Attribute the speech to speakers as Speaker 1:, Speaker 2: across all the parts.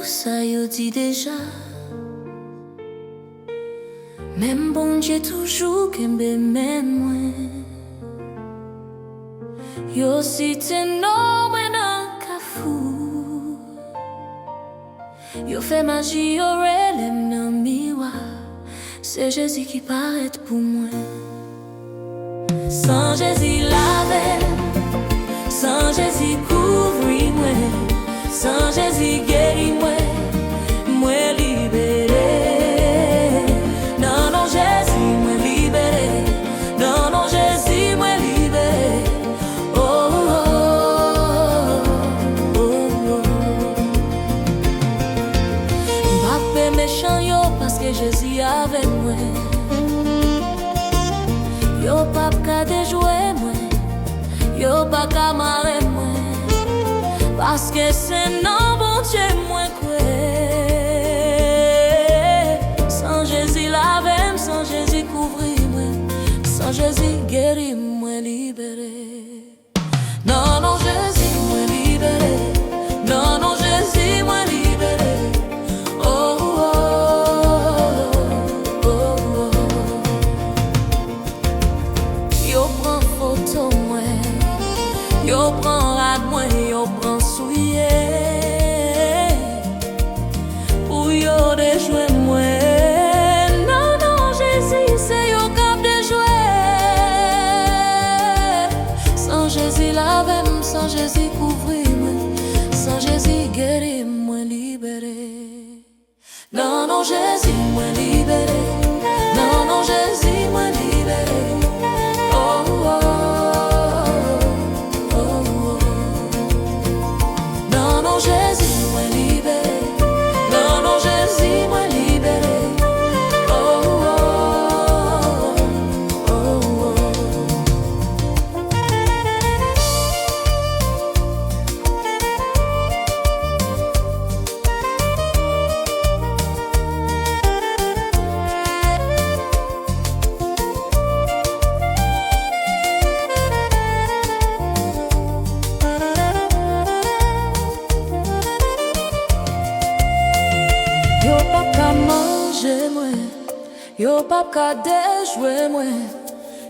Speaker 1: ça yo dit déjà. Même bon Dieu toujours kembe men moi. Yo si te non moi nan kafou. Yo fait magie yo relèm nan miroir. C'est Jésus qui paraît pour moi. Sans Jésus laver, sans Jésus couvrir moi, sans Jésus guérir moi, moi libéré. Non, non, Jésus, moi libéré. Non, non, Jésus, moi libéré. Oh, oh, oh, oh. M'pas méchant yo parce que Jésus avec moi. Yo pas qu'à déjouer moi, yo pas qu'à marrer moi, parce que c'est non bon Dieu moi quoi. Sans Jésus laver, sans Jésus couvrir moi, sans Jésus guérir moi libéré. Non non Jésus moi libéré, non non Jésus moi libéré. Oh oh oh oh oh. Yo prend photo moi, yo prend rad moi, yo prend souillé pour yo déjouer moi. Non non Jésus c'est yo cap déjouer. Sans Jésus laver, sans Jésus couvrir moi, sans Jésus guérir moi libéré. Non non Jésus moi libéré. Non non Jésus moi libéré. Oh oh oh oh. Non non Jésus moi libéré. Non non Jésus moi libéré. Oh oh oh oh. Yo pas qu'à manger moi, yo pas qu'à déjouer moi,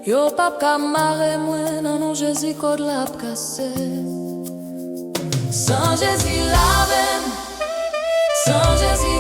Speaker 1: yo pas qu'à marrer moi. Non non Jésus code la cassé. Sans Jésus laver, sans Jésus